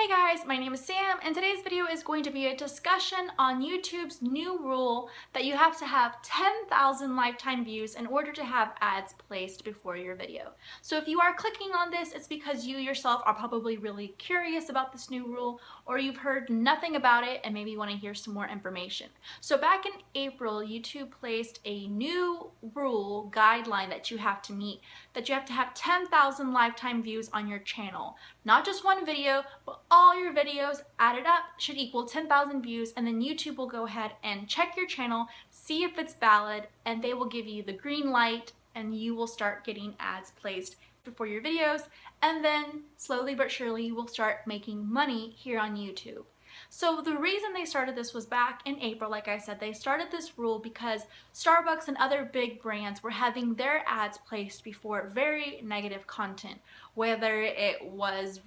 Hey guys, my name is Sam and today's video is going to be a discussion on YouTube's new rule that you have to have 10,000 lifetime views in order to have ads placed before your video. So if you are clicking on this, it's because you yourself are probably really curious about this new rule, or you've heard nothing about it and maybe you want to hear some more information. So back in April, YouTube placed a new rule guideline that you have to meet, that you have to have 10,000 lifetime views on your channel. Not just one video, but all your videos added up should equal 10,000 views, and then YouTube will go ahead and check your channel, see if it's valid, and they will give you the green light and you will start getting ads placed before your videos, and then slowly but surely you will start making money here on YouTube. So the reason they started this was back in April. Like I said, they started this rule because Starbucks and other big brands were having their ads placed before very negative content, whether it was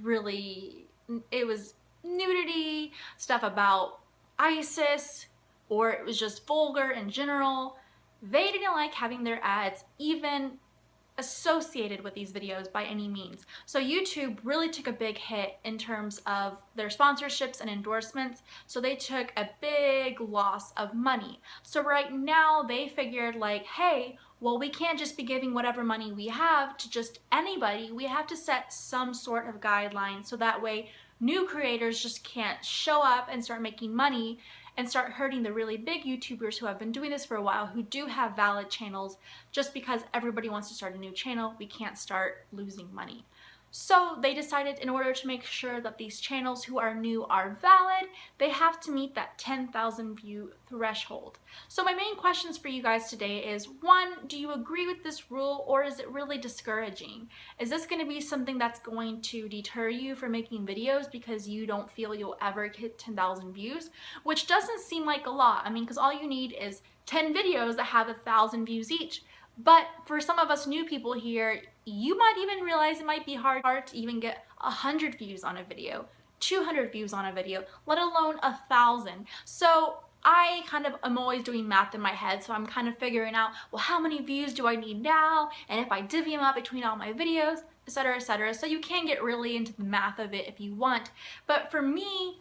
nudity, stuff about ISIS, or it was just vulgar in general. They didn't like having their ads even associated with these videos by any means. So YouTube really took a big hit in terms of their sponsorships and endorsements. So they took a big loss of money. So right now they figured like, hey, well, we can't just be giving whatever money we have to just anybody. We have to set some sort of guideline so that way new creators just can't show up and start making money and start hurting the really big YouTubers who have been doing this for a while, who do have valid channels. Just because everybody wants to start a new channel, we can't start losing money. So they decided in order to make sure that these channels who are new are valid, they have to meet that 10,000 view threshold. So my main questions for you guys today is, one, do you agree with this rule, or is it really discouraging? Is this going to be something that's going to deter you from making videos because you don't feel you'll ever hit 10,000 views? Which doesn't seem like a lot. I mean, because all you need is 10 videos that have 1,000 views each. But for some of us new people here, you might even realize it might be hard to even get 100 views on a video, 200 views on a video, let alone 1,000. So I kind of am always doing math in my head, so I'm kind of figuring out, well, how many views do I need now? And if I divvy them up between all my videos, etc., etc. So you can get really into the math of it if you want. But for me,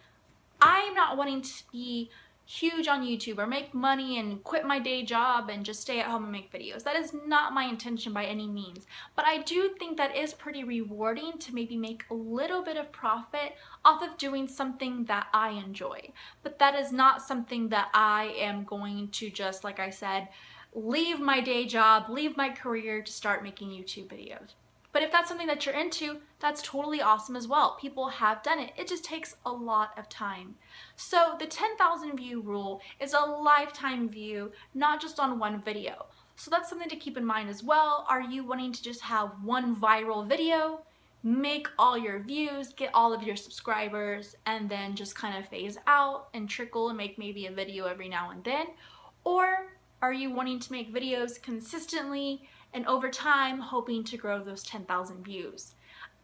I'm not wanting to be huge on YouTube or make money and quit my day job and just stay at home and make videos. That is not my intention by any means. But I do think that is pretty rewarding to maybe make a little bit of profit off of doing something that I enjoy. But that is not something that I am going to just, like I said, leave my day job, leave my career to start making YouTube videos. But if that's something that you're into, that's totally awesome as well. People have done it. It just takes a lot of time. So the 10,000 view rule is a lifetime view, not just on one video. So that's something to keep in mind as well. Are you wanting to just have one viral video, make all your views, get all of your subscribers, and then just kind of phase out and trickle and make maybe a video every now and then? Or are you wanting to make videos consistently and over time hoping to grow those 10,000 views?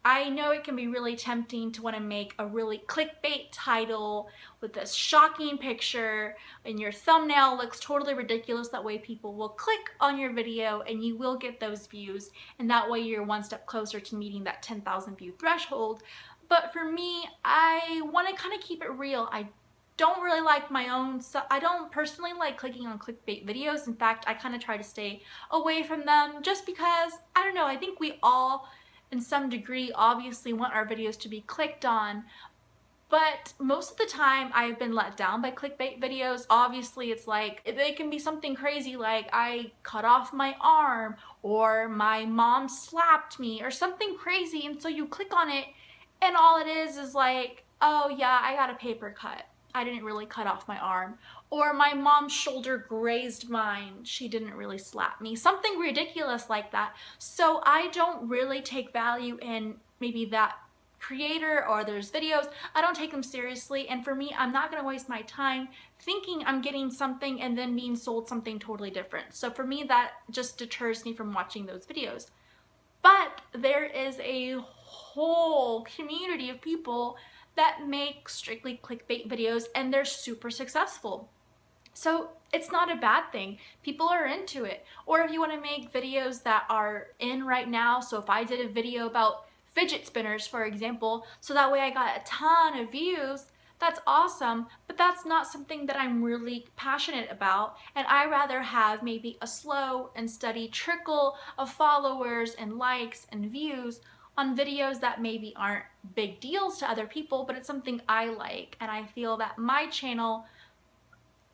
I know it can be really tempting to want to make a really clickbait title with this shocking picture and your thumbnail looks totally ridiculous. That way people will click on your video and you will get those views, and that way you're one step closer to meeting that 10,000 view threshold. But for me, I want to kind of keep it real. I don't really like I don't personally like clicking on clickbait videos. In fact, I kind of try to stay away from them just because, I don't know, I think we all in some degree obviously want our videos to be clicked on, but most of the time I've been let down by clickbait videos. Obviously it's like, they can be something crazy like I cut off my arm or my mom slapped me or something crazy, and so you click on it and all it is like, oh yeah, I got a paper cut. I didn't really cut off my arm. Or my mom's shoulder grazed mine. She didn't really slap me. Something ridiculous like that. So I don't really take value in maybe that creator or those videos. I don't take them seriously. And for me, I'm not going to waste my time thinking I'm getting something and then being sold something totally different. So for me, that just deters me from watching those videos. But there is a whole community of people that make strictly clickbait videos and they're super successful. So it's not a bad thing. People are into it. Or if you want to make videos that are in right now, so if I did a video about fidget spinners, for example, so that way I got a ton of views. That's awesome, but that's not something that I'm really passionate about, and I rather have maybe a slow and steady trickle of followers and likes and views on videos that maybe aren't big deals to other people, but it's something I like, and I feel that my channel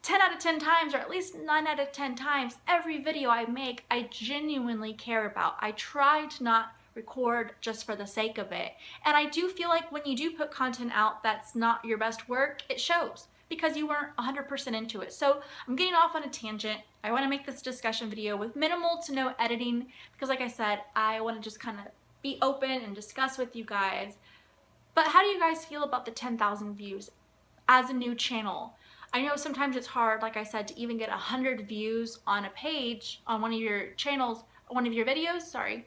10 out of 10 times, or at least 9 out of 10 times, every video I make, I genuinely care about. I try to not record just for the sake of it. And I do feel like when you do put content out that's not your best work, it shows because you weren't 100% into it. So I'm getting off on a tangent. I want to make this discussion video with minimal to no editing because, like I said, I want to just kind of be open and discuss with you guys. But how do you guys feel about the 10,000 views as a new channel? I know sometimes it's hard, like I said, to even get 100 views on a page on one of your channels, one of your videos, sorry.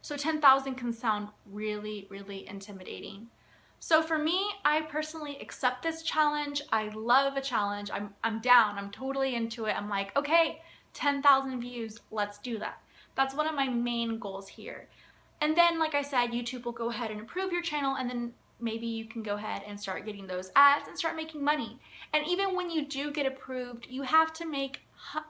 So 10,000 can sound really, really intimidating. So for me, I personally accept this challenge. I love a challenge. I'm down. I'm totally into it. I'm like, okay, 10,000 views, let's do that. That's one of my main goals here. And then, like I said, YouTube will go ahead and approve your channel, and then maybe you can go ahead and start getting those ads and start making money. And even when you do get approved, you have to make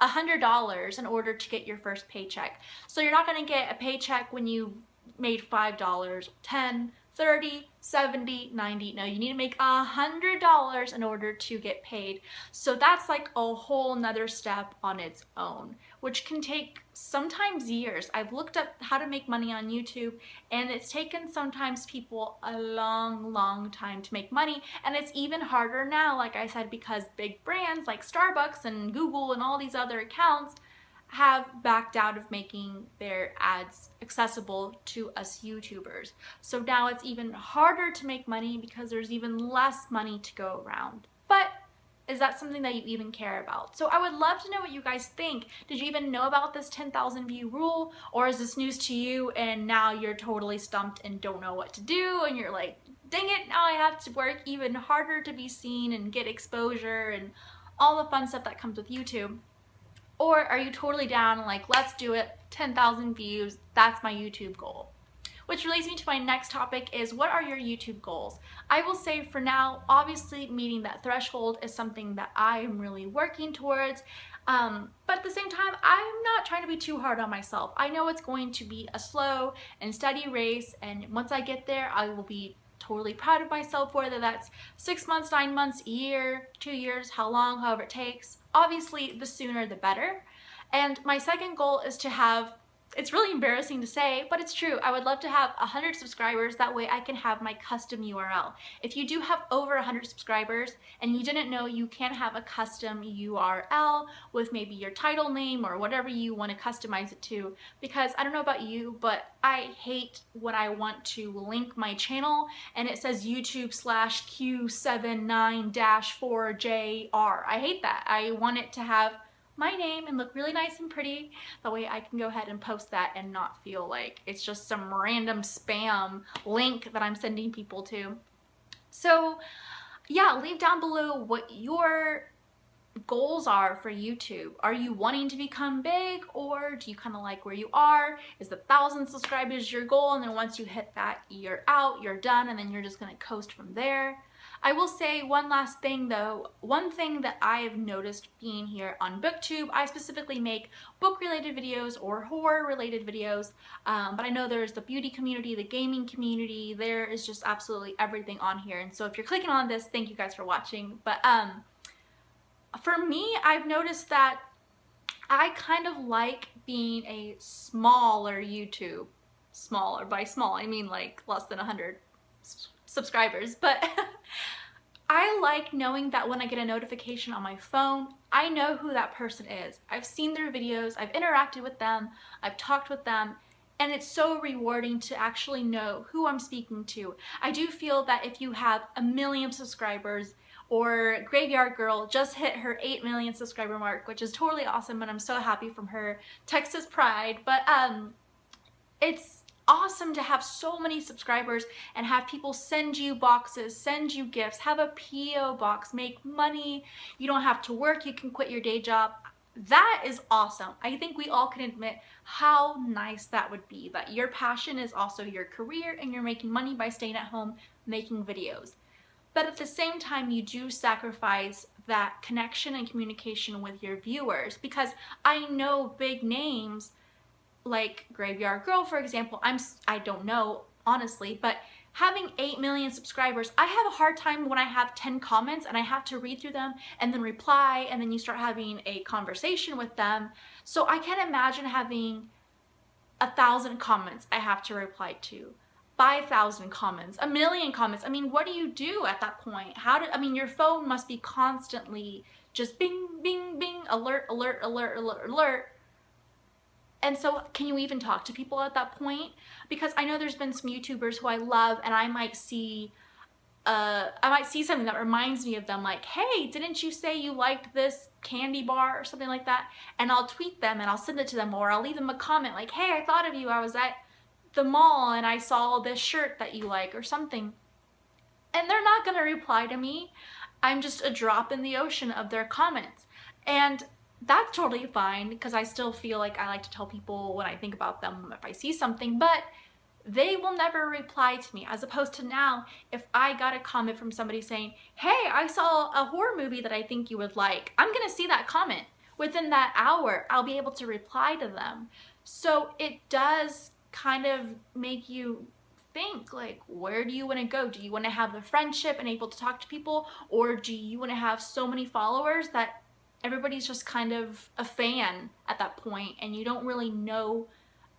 $100 in order to get your first paycheck. So you're not going to get a paycheck when you made $5, 10, 30, 70, 90. No, you need to make $100 in order to get paid. So that's like a whole nother step on its own, which can take sometimes years. I've looked up how to make money on YouTube, and it's taken sometimes people a long time to make money. And it's even harder now, like I said, because big brands like Starbucks and Google and all these other accounts have backed out of making their ads accessible to us YouTubers. So now it's even harder to make money because there's even less money to go around. But is that something that you even care about? So I would love to know what you guys think. Did you even know about this 10,000 view rule, or is this news to you and now you're totally stumped and don't know what to do, and you're like, dang it, now I have to work even harder to be seen and get exposure and all the fun stuff that comes with YouTube? Or are you totally down and like, let's do it, 10,000 views, that's my YouTube goal? Which leads me to my next topic is, what are your YouTube goals? I will say for now, obviously meeting that threshold is something that I am really working towards. But at the same time, I'm not trying to be too hard on myself. I know it's going to be a slow and steady race, and once I get there, I will be totally proud of myself, whether that's 6 months, 9 months, a year, 2 years, how long, however it takes. Obviously, the sooner the better. And my second goal is to have, it's really embarrassing to say, but it's true, I would love to have 100 subscribers. That way I can have my custom URL. If you do have over 100 subscribers and you didn't know, you can have a custom URL with maybe your title name or whatever you want to customize it to. Because I don't know about you, but I hate when I want to link my channel and it says YouTube/Q79-4JR. I hate that. I want it to have my name and look really nice and pretty. That way I can go ahead and post that and not feel like it's just some random spam link that I'm sending people to. So yeah, leave down below what your goals are for YouTube. Are you wanting to become big, or do you kind of like where you are? Is the 1,000 subscribers your goal, and then once you hit that, you're out, you're done, and then you're just going to coast from there? I will say one last thing though. One thing that I've noticed being here on BookTube, I specifically make book related videos or horror related videos, but I know there's the beauty community, the gaming community, there is just absolutely everything on here. And so if you're clicking on this, thank you guys for watching. But for me, I've noticed that I kind of like being a smaller YouTube. Smaller, by small, I mean like less than 100 subscribers, but I like knowing that when I get a notification on my phone, I know who that person is. I've seen their videos, I've interacted with them, I've talked with them, and it's so rewarding to actually know who I'm speaking to. I do feel that if you have 1 million subscribers, or Graveyard Girl just hit her 8 million subscriber mark, which is totally awesome, and I'm so happy from her, Texas Pride, but it's awesome to have so many subscribers and have people send you boxes, send you gifts, have a PO box, make money. You don't have to work, you can quit your day job. That is awesome. I think we all can admit how nice that would be, that your passion is also your career and you're making money by staying at home making videos. But at the same time, you do sacrifice that connection and communication with your viewers, because I know big names like Graveyard Girl, for example. I don't know honestly, but having 8 million subscribers, I have a hard time when I have 10 comments and I have to read through them and then reply, and then you start having a conversation with them. So I can't imagine having 1,000 comments I have to reply to, 5,000 comments, 1,000,000 comments. I mean, what do you do at that point? I mean, your phone must be constantly just bing, bing, bing, alert, alert, alert, alert, alert. And so can you even talk to people at that point? Because I know there's been some YouTubers who I love, and I might see something that reminds me of them, like, hey, didn't you say you liked this candy bar or something like that? And I'll tweet them and I'll send it to them, or I'll leave them a comment like, hey, I thought of you, I was at the mall and I saw this shirt that you like or something. And they're not gonna reply to me. I'm just a drop in the ocean of their comments. And that's totally fine, because I still feel like I like to tell people what I think about them if I see something, but they will never reply to me. As opposed to now, if I got a comment from somebody saying, hey, I saw a horror movie that I think you would like, I'm gonna see that comment. Within that hour, I'll be able to reply to them. So it does kind of make you think, like, where do you want to go? Do you want to have the friendship and able to talk to people, or do you want to have so many followers that everybody's just kind of a fan at that point, and you don't really know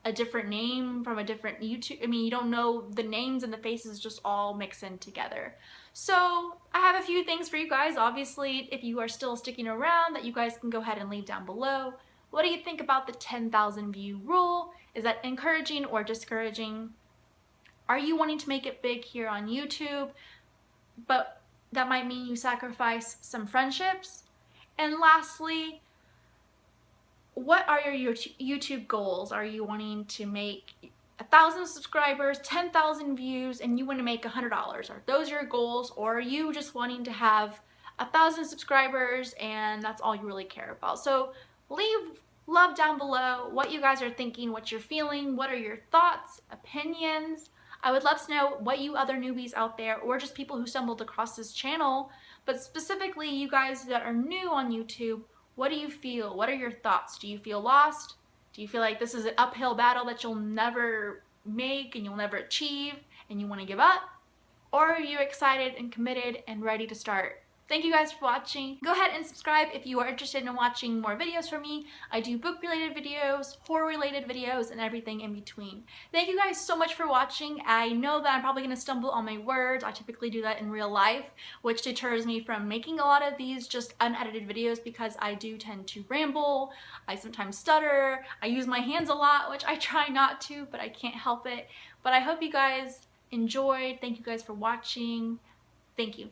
a different name from a different YouTube? I mean, you don't know the names, and the faces just all mix in together. So I have a few things for you guys. Obviously, if you are still sticking around, that you guys can go ahead and leave down below. What do you think about the 10,000 view rule? Is that encouraging or discouraging? Are you wanting to make it big here on YouTube, but that might mean you sacrifice some friendships? And lastly, what are your YouTube goals? Are you wanting to make 1,000 subscribers, 10,000 views, and you want to make $100? Are those your goals? Or are you just wanting to have 1,000 subscribers and that's all you really care about? So leave love down below what you guys are thinking, what you're feeling, what are your thoughts, opinions. I would love to know what you other newbies out there, or just people who stumbled across this channel, but specifically you guys that are new on YouTube, what do you feel? What are your thoughts? Do you feel lost? Do you feel like this is an uphill battle that you'll never make and you'll never achieve and you want to give up? Or are you excited and committed and ready to start? Thank you guys for watching. Go ahead and subscribe if you are interested in watching more videos from me. I do book-related videos, horror-related videos, and everything in between. Thank you guys so much for watching. I know that I'm probably going to stumble on my words. I typically do that in real life, which deters me from making a lot of these just unedited videos, because I do tend to ramble. I sometimes stutter. I use my hands a lot, which I try not to, but I can't help it. But I hope you guys enjoyed. Thank you guys for watching. Thank you.